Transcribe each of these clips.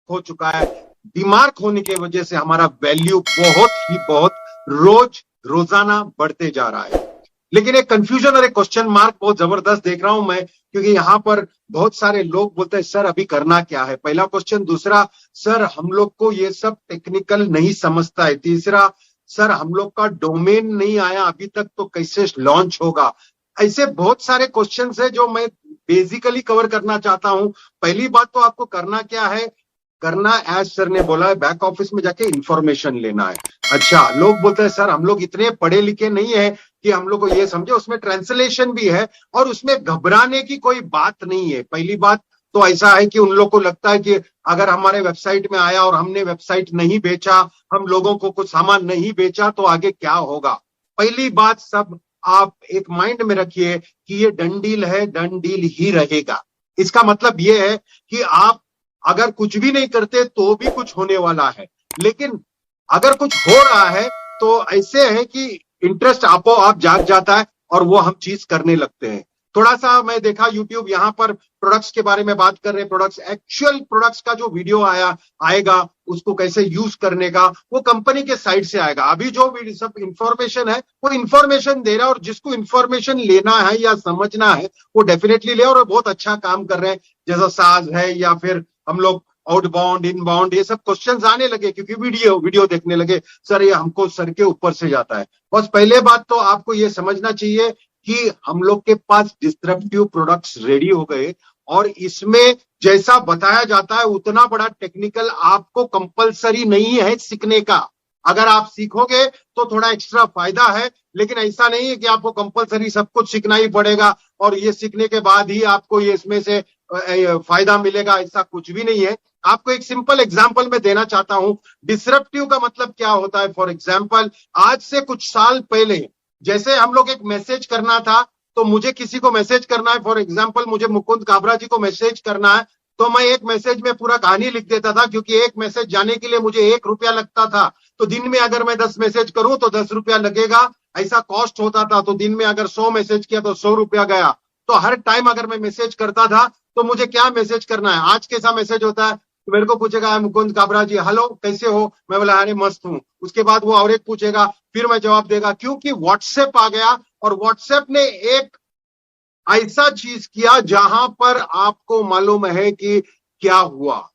हो चुका है। डिमार्क होने की वजह से हमारा वैल्यू बहुत रोजाना बढ़ते जा रहा है। लेकिन एक कंफ्यूजन और एक क्वेश्चन मार्क बहुत जबरदस्त देख रहा हूं मैं, क्योंकि यहां पर बहुत सारे लोग बोलते हैं सर अभी करना क्या है। पहला क्वेश्चन। दूसरा, सर हम लोग को ये सब टेक्निकल नहीं समझता है। तीसरा, सर हम लोग का डोमेन नहीं आया अभी तक तो कैसे लॉन्च होगा। ऐसे बहुत सारे क्वेश्चंस है जो मैं बेसिकली कवर करना चाहता हूं। पहली बात तो आपको करना क्या है, करना एज सर ने बोला है बैक ऑफिस में जाके इंफॉर्मेशन लेना है। अच्छा, लोग बोलते हैं सर हम लोग इतने पढ़े लिखे नहीं है कि हम लोग को ये समझे, उसमें ट्रांसलेशन भी है और उसमें घबराने की कोई बात नहीं है। पहली बात तो ऐसा है कि उन लोग को लगता है कि अगर हमारे वेबसाइट में आया और हमने वेबसाइट नहीं बेचा, हम लोगों को कुछ सामान नहीं बेचा तो आगे क्या होगा। पहली बात सब आप एक माइंड में रखिए कि ये डन डील है, डन डील ही रहेगा। इसका मतलब ये है कि आप अगर कुछ भी नहीं करते तो भी कुछ होने वाला है, लेकिन अगर कुछ हो रहा है तो ऐसे है कि इंटरेस्ट आपो आप जाग जाता है और वो हम चीज करने लगते हैं। थोड़ा सा मैं देखा यूट्यूब, यहां पर प्रोडक्ट्स के बारे में बात कर रहे हैं। प्रोडक्ट्स, एक्चुअल प्रोडक्ट्स का जो वीडियो आएगा उसको कैसे यूज करने का, वो कंपनी के साइड से आएगा। अभी जो सब इंफॉर्मेशन है वो इंफॉर्मेशन दे रहा है, और जिसको इंफॉर्मेशन लेना है या समझना है वो डेफिनेटली ले, और वो बहुत अच्छा काम कर रहे हैं। जैसा साज है या फिर हम लोग आउटबाउंड इनबाउंड ये सब क्वेश्चंस आने लगे क्योंकि वीडियो देखने लगे। सर ये हमको सर के ऊपर से जाता है। बस पहले बात तो आपको ये समझना चाहिए कि हम लोग के पास डिस्ट्रप्टिव प्रोडक्ट्स रेडी हो गए, और इसमें जैसा बताया जाता है उतना बड़ा टेक्निकल आपको कंपलसरी नहीं है सीखने का। अगर आप सीखोगे तो थोड़ा एक्स्ट्रा फायदा है, लेकिन ऐसा नहीं है कि आपको कंपलसरी सब कुछ सीखना ही पड़ेगा और ये सीखने के बाद ही आपको ये इसमें से फायदा मिलेगा, ऐसा कुछ भी नहीं है। आपको एक सिंपल एग्जांपल मैं देना चाहता हूं। डिसरप्टिव का मतलब क्या होता है। फॉर एग्जांपल, आज से कुछ साल पहले जैसे हम लोग एक मैसेज करना था, तो मुझे किसी को मैसेज करना है, फॉर एग्जांपल मुझे मुकुंद काबरा जी को मैसेज करना है, तो मैं एक मैसेज में पूरा कहानी लिख देता था, क्योंकि एक मैसेज जाने के लिए मुझे 1 रुपया लगता था। तो दिन में अगर मैं 10 मैसेज करूं तो 10 रुपया लगेगा, ऐसा कॉस्ट होता था। तो दिन में अगर 100 मैसेज किया तो 100 रुपया गया। तो हर टाइम अगर मैं मैसेज करता था तो मुझे क्या मैसेज करना है। आज कैसा मैसेज होता है, तो मेरे को पूछेगा मुकुंद काबरा जी हेलो कैसे हो, मैं बोला अरे मस्त हूं। उसके बाद वो और एक पूछेगा, फिर मैं जवाब देगा, क्योंकि व्हाट्सएप आ गया। और व्हाट्सएप ने एक ऐसा चीज किया जहां पर आपको मालूम है कि क्या हुआ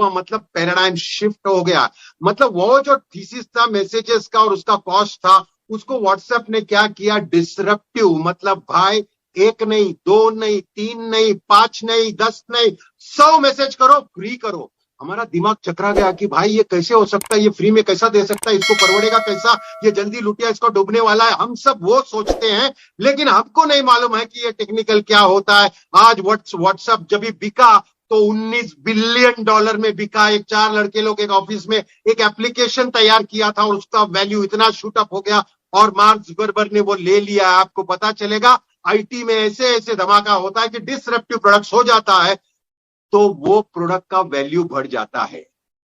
मतलब पैराडाइम शिफ्ट हो गया। मतलब वो जो थीसिस था मैसेजेस का और उसका कॉस्ट था, उसको व्हाट्सएप ने क्या किया, डिसरप्टिव। मतलब भाई 1 नहीं, 2 नहीं, 3 नहीं, 5 नहीं, 10 नहीं, 100 मैसेज करो, फ्री करो। हमारा दिमाग चकरा गया कि भाई ये कैसे हो सकता है, ये फ्री में कैसा दे सकता है, इसको परवड़ेगा कैसा, ये जल्दी लुटिया, इसको डूबने वाला है। हम सब वो सोचते हैं, लेकिन हमको नहीं मालूम है कि ये टेक्निकल क्या होता है। आज व्हाट्सएप जब भी बिका तो 19 बिलियन डॉलर में बिका। एक 4 लड़के लोग एक ऑफिस में एक एप्लीकेशन तैयार किया था और उसका वैल्यू इतना शूट अप हो गया और मार्क जुकरबर्ग ने वो ले लिया। आपको पता चलेगा आईटी में ऐसे ऐसे धमाका होता है कि डिसरप्टिव प्रोडक्ट्स हो जाता है तो वो प्रोडक्ट का वैल्यू बढ़ जाता है।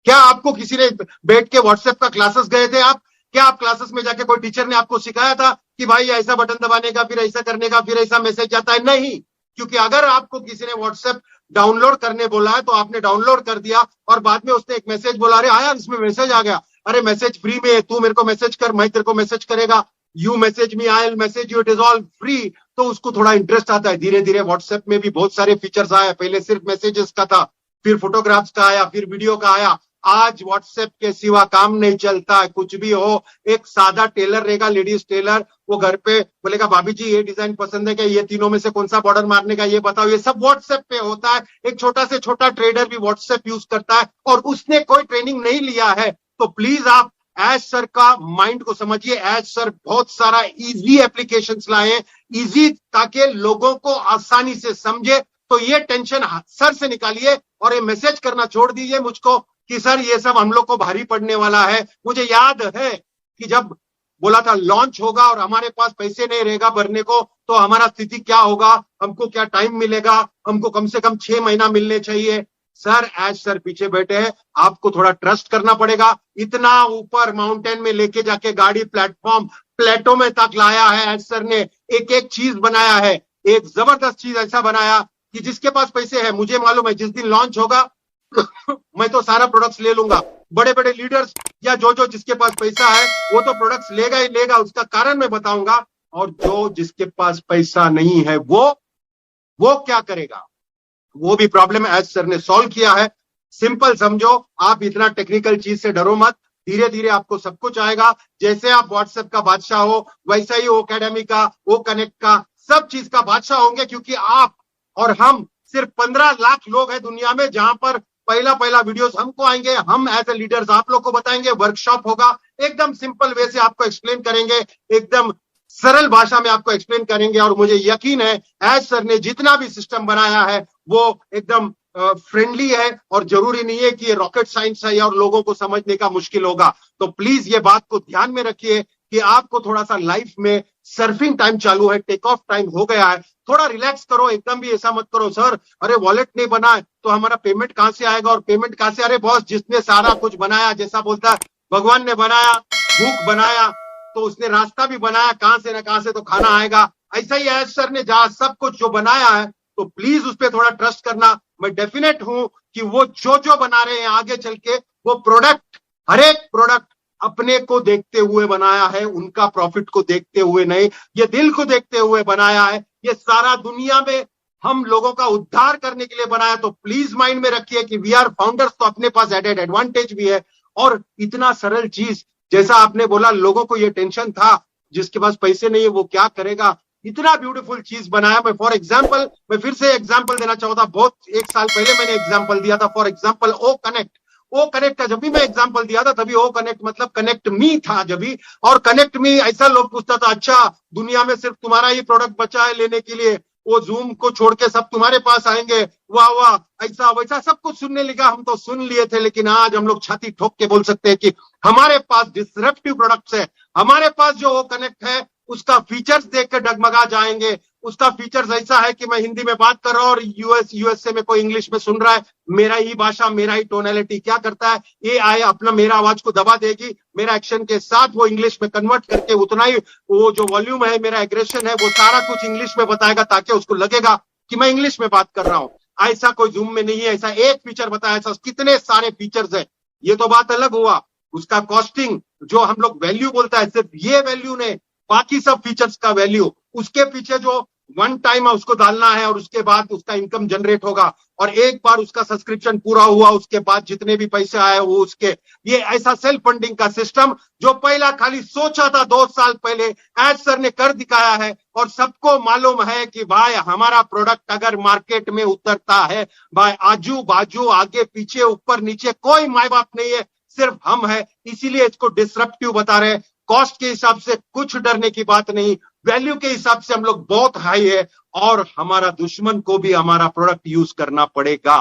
क्या आपको किसी ने बैठ के व्हाट्सएप का क्लासेस गए थे आप? क्या आप क्लासेस में जाके कोई टीचर ने आपको सिखाया था कि भाई ऐसा बटन दबाने का, फिर ऐसा करने का, फिर ऐसा मैसेज जाता है? नहीं, क्योंकि अगर आपको किसी ने व्हाट्सएप डाउनलोड करने बोला है तो आपने डाउनलोड कर दिया और बाद में उसने एक मैसेज बोला, अरे आया इसमें मैसेज आ गया, अरे मैसेज फ्री में है, तू मेरे को मैसेज कर, मैं तेरे को मैसेज करेगा, you message me, I will message you, it is all free. तो उसको थोड़ा इंटरेस्ट आता है। धीरे धीरे व्हाट्सएप में भी बहुत सारे फीचर्स आए। पहले सिर्फ मैसेजेस का था, फिर फोटोग्राफ्स का आया, फिर वीडियो का आया। आज व्हाट्सएप के सिवा काम नहीं चलता है। कुछ भी हो, एक सादा टेलर रहेगा, लेडीज टेलर, वो घर पे बोलेगा भाभी जी ये डिजाइन पसंद है क्या, ये तीनों में से कौन सा बॉर्डर मारने का ये बताओ। ये सब व्हाट्सएप पे होता है। एक छोटा से छोटा ट्रेडर भी व्हाट्सएप यूज करता है और उसने कोई ट्रेनिंग नहीं लिया है। तो प्लीज आप एज सर का माइंड को समझिए। एज सर बहुत सारा इजी एप्लीकेशंस लाए, इजी, ताकि लोगों को आसानी से समझे। तो ये टेंशन सर से निकालिए और ये मैसेज करना छोड़ दीजिए मुझको कि सर ये सब हम लोग को भारी पड़ने वाला है। मुझे याद है कि जब बोला था लॉन्च होगा और हमारे पास पैसे नहीं रहेगा भरने को तो हमारा स्थिति क्या होगा, हमको क्या टाइम मिलेगा, हमको कम से कम 6 महीना मिलने चाहिए। सर एज सर पीछे बैठे हैं, आपको थोड़ा ट्रस्ट करना पड़ेगा। इतना ऊपर माउंटेन में लेके जाके गाड़ी प्लेटफॉर्म प्लेटो में तक लाया है एज सर ने। एक एक चीज बनाया है, एक जबरदस्त चीज ऐसा बनाया कि जिसके पास पैसे है, मुझे मालूम है जिस दिन लॉन्च होगा मैं तो सारा प्रोडक्ट्स ले लूंगा। बड़े बड़े लीडर्स या जो जिसके पास पैसा है वो तो प्रोडक्ट्स लेगा ही लेगा, उसका कारण मैं बताऊंगा। और जो जिसके पास पैसा नहीं है वो क्या करेगा? वो भी प्रॉब्लम एज सर ने सॉल्व किया है। सिंपल समझो, आप इतना टेक्निकल चीज से डरो मत, धीरे धीरे आपको सब कुछ आएगा। जैसे आप व्हाट्सएप का बादशाह हो वैसा ही वो अकेडमी का, वो कनेक्ट का, सब चीज का बादशाह होंगे, क्योंकि आप और हम सिर्फ 15 लाख लोग हैं दुनिया में जहां पर पहला पहला वीडियोस हमको आएंगे। हम एज ए लीडर्स आप लोग को बताएंगे, वर्कशॉप होगा, एकदम सिंपल वे से आपको एक्सप्लेन करेंगे, एकदम सरल भाषा में आपको एक्सप्लेन करेंगे। और मुझे यकीन है एज सर ने जितना भी सिस्टम बनाया है वो एकदम फ्रेंडली है, और जरूरी नहीं है कि ये रॉकेट साइंस है और लोगों को समझने का मुश्किल होगा। तो प्लीज ये बात को ध्यान में रखिए कि आपको थोड़ा सा लाइफ में सर्फिंग टाइम चालू है, टेक ऑफ टाइम हो गया है, थोड़ा रिलैक्स करो। एकदम भी ऐसा मत करो सर अरे वॉलेट नहीं बना है तो हमारा पेमेंट कहां से आएगा, और पेमेंट कहां से। अरे बॉस, जिसने सारा कुछ बनाया, जैसा बोलता है भगवान ने बनाया, भूख बनाया तो उसने रास्ता भी बनाया, कहां से ना कहां से तो खाना आएगा। ऐसा ही एज सर ने जहां सब कुछ जो बनाया है, तो प्लीज उस पर थोड़ा ट्रस्ट करना। मैं डेफिनेट हूं कि वो जो बना रहे हैं आगे चल के, वो प्रोडक्ट, हर एक प्रोडक्ट अपने को देखते हुए बनाया है, उनका प्रॉफिट को देखते हुए नहीं, ये दिल को देखते हुए बनाया है। ये सारा दुनिया में हम लोगों का उद्धार करने के लिए बनाया। तो प्लीज माइंड में रखिए कि वी आर फाउंडर्स, तो अपने पास एडेड एडवांटेज भी है। और इतना सरल चीज, जैसा आपने बोला लोगों को ये टेंशन था जिसके पास पैसे नहीं है वो क्या करेगा, इतना ब्यूटीफुल चीज बनाया। मैं फॉर एग्जाम्पल, मैं फिर से एग्जाम्पल देना चाहता, बहुत 1 साल पहले मैंने एग्जाम्पल दिया था। फॉर एग्जाम्पल ओ कनेक्ट का जब भी मैं एग्जाम्पल दिया था तभी ओ कनेक्ट मतलब कनेक्ट मी था जब भी। और कनेक्ट मी ऐसा लोग पूछता था, अच्छा दुनिया में सिर्फ तुम्हारा ही प्रोडक्ट बचा है लेने के लिए, वो जूम को छोड़ के सब तुम्हारे पास आएंगे, वाह वाह, ऐसा वैसा सब कुछ सुनने लगा। हम तो सुन लिए थे, लेकिन आज हम लोग छाती ठोक के बोल सकते हैं कि हमारे पास डिसरप्टिव प्रोडक्ट्स है। हमारे पास जो वो कनेक्ट है उसका फीचर्स देख के डगमगा जाएंगे। उसका फीचर्स ऐसा है कि मैं हिंदी में बात कर रहा हूं और यूएसए में कोई इंग्लिश में सुन रहा है, मेरा ही भाषा, मेरा ही टोनैलिटी क्या करता है, ये आए अपना मेरा आवाज को दबा देगी, मेरा एक्शन के साथ वो इंग्लिश में कन्वर्ट करके उतना ही वो जो वॉल्यूम है, मेरा एग्रेशन है, वो सारा कुछ इंग्लिश में बताएगा ताकि उसको लगेगा कि मैं इंग्लिश में बात कर रहा हूं। ऐसा कोई जूम में नहीं है, ऐसा एक फीचर बताया, ऐसा कितने सारे फीचर्स है। ये तो बात अलग हुआ। उसका कॉस्टिंग जो हम लोग वैल्यू बोलता है, सिर्फ ये वैल्यू ने, बाकी सब फीचर्स का वैल्यू, उसके पीछे जो वन टाइम है उसको डालना है और उसके बाद उसका इनकम जनरेट होगा। और एक बार उसका सब्सक्रिप्शन पूरा हुआ उसके बाद जितने भी पैसे आए वो उसके, ये ऐसा सेल्फ फंडिंग का सिस्टम जो पहला खाली सोचा था 2 साल पहले, एज सर ने कर दिखाया है। और सबको मालूम है कि भाई हमारा प्रोडक्ट अगर मार्केट में उतरता है, भाई आजू बाजू आगे पीछे ऊपर नीचे कोई माई बाप नहीं है, सिर्फ हम है। इसीलिए इसको डिसरप्टिव बता रहे हैं। कॉस्ट के हिसाब से कुछ डरने की बात नहीं, वैल्यू के हिसाब से हम लोग बहुत हाई है, और हमारा दुश्मन को भी हमारा प्रोडक्ट यूज करना पड़ेगा।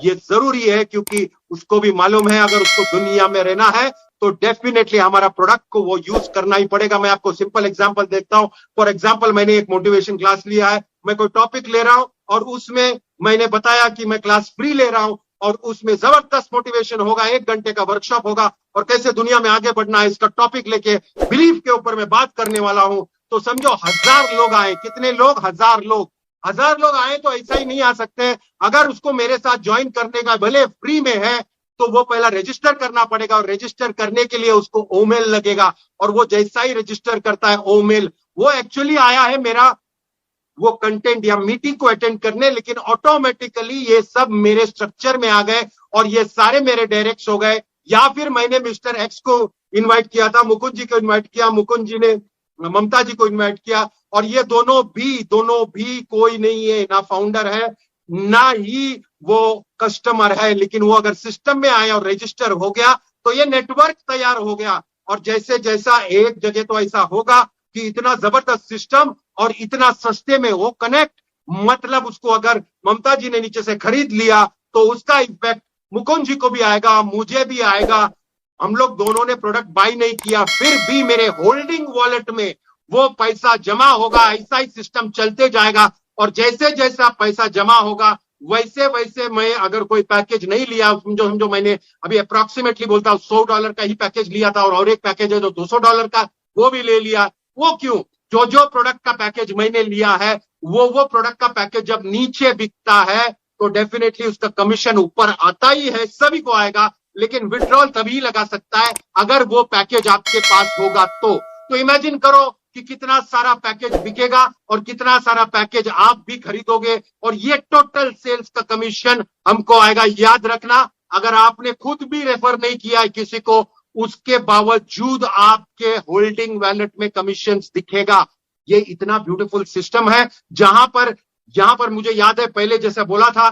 ये जरूरी है क्योंकि उसको भी मालूम है अगर उसको दुनिया में रहना है तो डेफिनेटली हमारा प्रोडक्ट को वो यूज करना ही पड़ेगा। मैं आपको सिंपल एग्जांपल देखता हूं। फॉर एग्जांपल, मैंने एक मोटिवेशन क्लास लिया है, मैं कोई टॉपिक ले रहा हूं और उसमें मैंने बताया कि मैं क्लास फ्री ले रहा हूं और उसमें जबरदस्त मोटिवेशन होगा, 1 घंटे का वर्कशॉप होगा और कैसे दुनिया में आगे बढ़ना है इसका टॉपिक लेके बिलीफ के ऊपर मैं बात करने वाला हूं। तो समझो 1000 लोग आए, कितने लोग, 1000 लोग, 1000 लोग आए तो ऐसा ही नहीं आ सकते। अगर उसको मेरे साथ ज्वाइन करने का, भले फ्री में है, तो वो पहला रजिस्टर करना पड़ेगा और रजिस्टर करने के लिए उसको ओमेल लगेगा। और वो जैसा ही रजिस्टर करता है ओमेल, वो एक्चुअली आया है मेरा वो कंटेंट या मीटिंग को अटेंड करने, लेकिन ऑटोमेटिकली ये सब मेरे स्ट्रक्चर में आ गए और ये सारे मेरे डायरेक्ट्स हो गए। या फिर मैंने मिस्टर एक्स को इनवाइट किया था, मुकुंद जी को इनवाइट किया, मुकुंद जी ने ममता जी को इनवाइट किया, और ये दोनों भी कोई नहीं है, ना फाउंडर है ना ही वो कस्टमर है, लेकिन वो अगर सिस्टम में आया और रजिस्टर हो गया तो ये नेटवर्क तैयार हो गया। और जैसे जैसा एक जगह तो ऐसा होगा कि इतना जबरदस्त सिस्टम और इतना सस्ते में वो कनेक्ट, मतलब उसको अगर ममता जी ने नीचे से खरीद लिया तो उसका इम्पैक्ट मुकुंद जी को भी आएगा, मुझे भी आएगा। हम लोग दोनों ने प्रोडक्ट बाय नहीं किया, फिर भी मेरे होल्डिंग वॉलेट में वो पैसा जमा होगा। ऐसा ही सिस्टम चलते जाएगा और जैसे जैसा पैसा जमा होगा वैसे वैसे मैं अगर कोई पैकेज नहीं लिया, समझो मैंने अभी अप्रोक्सीमेटली बोलता हूं $100 का ही पैकेज लिया था और एक पैकेज है जो $200 का, वो भी ले लिया। वो क्यों? जो प्रोडक्ट का पैकेज मैंने लिया है वो प्रोडक्ट का पैकेज जब नीचे बिकता है तो डेफिनेटली उसका कमीशन ऊपर आता ही है, सभी को आएगा, लेकिन विड्रॉल तभी लगा सकता है अगर वो पैकेज आपके पास होगा तो इमेजिन करो कि कितना सारा पैकेज बिकेगा और कितना सारा पैकेज आप भी खरीदोगे और ये टोटल सेल्स का कमीशन हमको आएगा। याद रखना, अगर आपने खुद भी रेफर नहीं किया है किसी को, उसके बावजूद आपके होल्डिंग वैलेट में कमीशन दिखेगा। ये इतना ब्यूटीफुल सिस्टम है, यहां पर मुझे याद है पहले जैसा बोला था